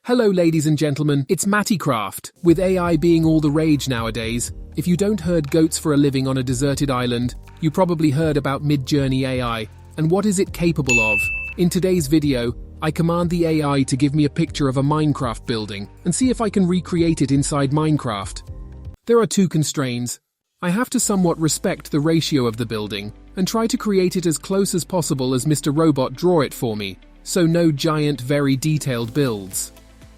Hello ladies and gentlemen, it's MatteyCraft. With AI being all the rage nowadays, if you don't herd goats for a living on a deserted island, you probably heard about Midjourney AI, and what is it capable of? In today's video, I command the AI to give me a picture of a Minecraft building, and see if I can recreate it inside Minecraft. There are two constraints. I have to somewhat respect the ratio of the building, and try to create it as close as possible as Mr. Robot draw it for me, so no giant, very detailed builds.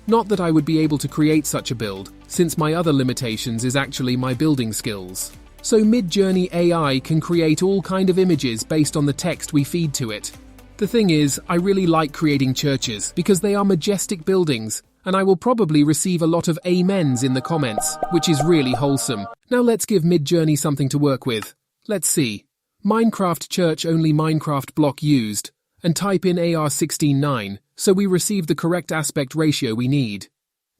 Not that I would be able to create such a build, since my other limitations is actually my building skills. So Midjourney AI can create all kind of images based on the text we feed to it. The thing is, I really like creating churches because they are majestic buildings, and I will probably receive a lot of amens in the comments, which is really wholesome. Now let's give Midjourney something to work with. Let's see. Minecraft church only Minecraft block used, and type in AR169, so we receive the correct aspect ratio we need.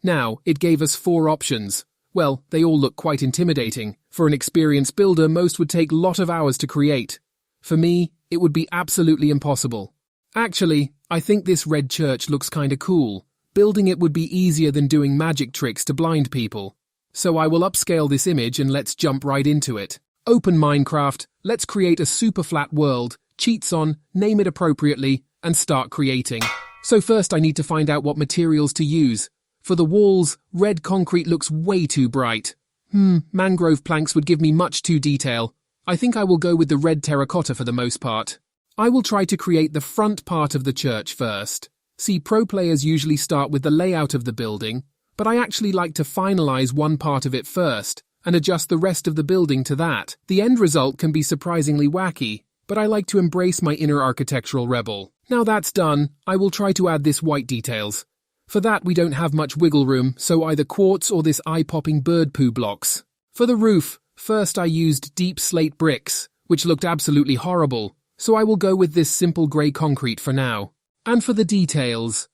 Now, it gave us 4 options. Well, they all look quite intimidating. For an experienced builder, most would take a lot of hours to create. For me, it would be absolutely impossible. Actually, I think this red church looks kinda cool. Building it would be easier than doing magic tricks to blind people. So I will upscale this image and let's jump right into it. Open Minecraft, let's create a super flat world, cheats on, name it appropriately, and start creating. So first I need to find out what materials to use. For the walls, red concrete looks way too bright. Mangrove planks would give me much too detail. I think I will go with the red terracotta for the most part. I will try to create the front part of the church first. See, pro players usually start with the layout of the building, but I actually like to finalize one part of it first, and adjust the rest of the building to that. The end result can be surprisingly wacky, but I like to embrace my inner architectural rebel. Now that's done, I will try to add this white details. For that we don't have much wiggle room, so either quartz or this eye-popping bird poo blocks. For the roof, first I used deep slate bricks, which looked absolutely horrible, so I will go with this simple grey concrete for now. And for the details,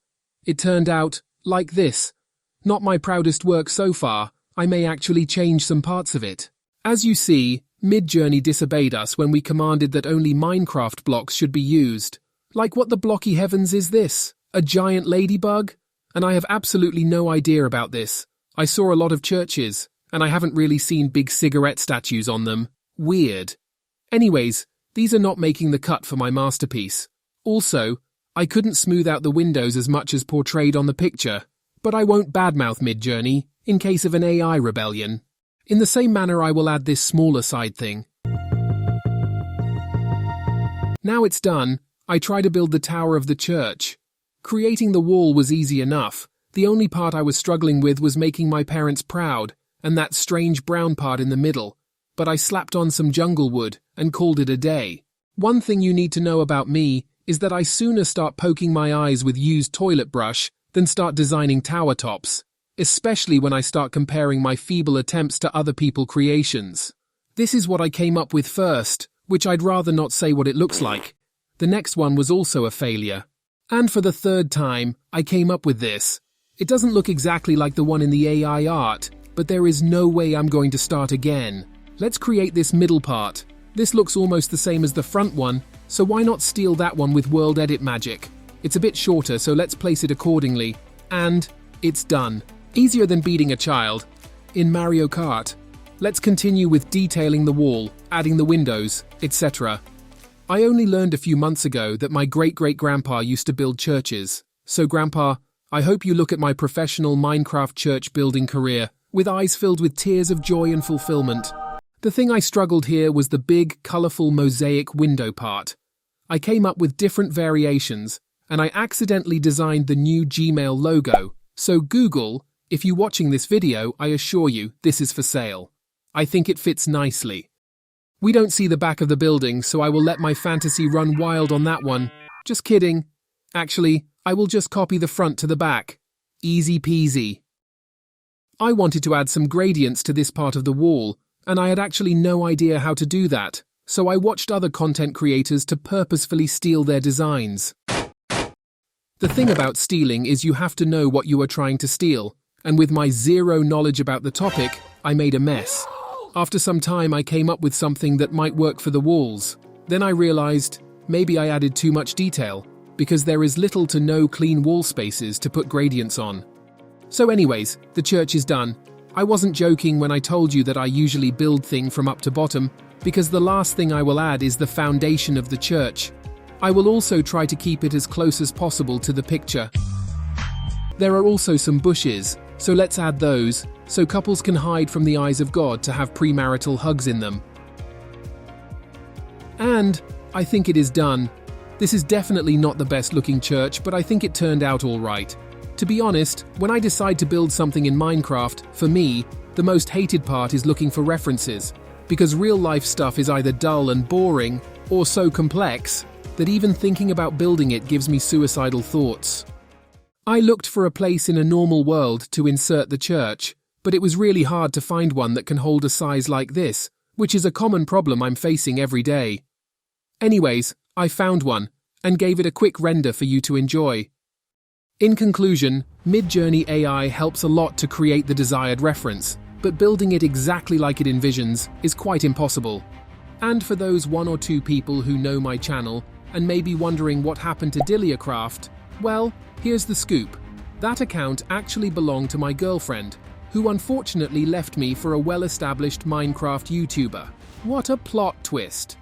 it turned out like this. Not my proudest work so far, I may actually change some parts of it. As you see, Midjourney disobeyed us when we commanded that only Minecraft blocks should be used. Like what the blocky heavens is this? A giant ladybug? And I have absolutely no idea about this. I saw a lot of churches, and I haven't really seen big cigarette statues on them. Weird. Anyways, these are not making the cut for my masterpiece. Also, I couldn't smooth out the windows as much as portrayed on the picture, but I won't badmouth Midjourney in case of an AI rebellion. In the same manner I will add this smaller side thing. Now it's done, I try to build the tower of the church. Creating the wall was easy enough. The only part I was struggling with was making my parents proud, and that strange brown part in the middle. But I slapped on some jungle wood and called it a day. One thing you need to know about me is that I sooner start poking my eyes with used toilet brush than start designing tower tops, especially when I start comparing my feeble attempts to other people's creations. This is what I came up with first, which I'd rather not say what it looks like. The next one was also a failure. And for the third time, I came up with this. It doesn't look exactly like the one in the AI art, but there is no way I'm going to start again. Let's create this middle part. This looks almost the same as the front one, so why not steal that one with World Edit magic? It's a bit shorter, so let's place it accordingly. And it's done. Easier than beating a child. In Mario Kart. Let's continue with detailing the wall, adding the windows, etc. I only learned a few months ago that my great-great-grandpa used to build churches. So Grandpa, I hope you look at my professional Minecraft church building career with eyes filled with tears of joy and fulfillment. The thing I struggled here was the big, colourful mosaic window part. I came up with different variations, and I accidentally designed the new Gmail logo. So Google, if you're watching this video, I assure you, this is for sale. I think it fits nicely. We don't see the back of the building, so I will let my fantasy run wild on that one. Just kidding. Actually, I will just copy the front to the back. Easy peasy. I wanted to add some gradients to this part of the wall, and I had actually no idea how to do that, so I watched other content creators to purposefully steal their designs. The thing about stealing is you have to know what you are trying to steal, and with my zero knowledge about the topic, I made a mess. After some time I came up with something that might work for the walls. Then I realized maybe I added too much detail, because there is little to no clean wall spaces to put gradients on. So anyways, the church is done. I wasn't joking when I told you that I usually build things from up to bottom, because the last thing I will add is the foundation of the church. I will also try to keep it as close as possible to the picture. There are also some bushes, so let's add those, so couples can hide from the eyes of God to have premarital hugs in them. And I think it is done. This is definitely not the best looking church, but I think it turned out all right. To be honest, when I decide to build something in Minecraft, for me, the most hated part is looking for references, because real-life stuff is either dull and boring, or so complex, that even thinking about building it gives me suicidal thoughts. I looked for a place in a normal world to insert the church, but it was really hard to find one that can hold a size like this, which is a common problem I'm facing every day. Anyways, I found one, and gave it a quick render for you to enjoy. In conclusion, Midjourney AI helps a lot to create the desired reference, but building it exactly like it envisions is quite impossible. And for those 1 or 2 people who know my channel and may be wondering what happened to MatteyCraft, well, here's the scoop. That account actually belonged to my girlfriend, who unfortunately left me for a well-established Minecraft YouTuber. What a plot twist.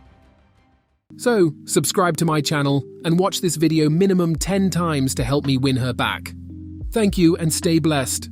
So, subscribe to my channel and watch this video minimum 10 times to help me win her back. Thank you and stay blessed.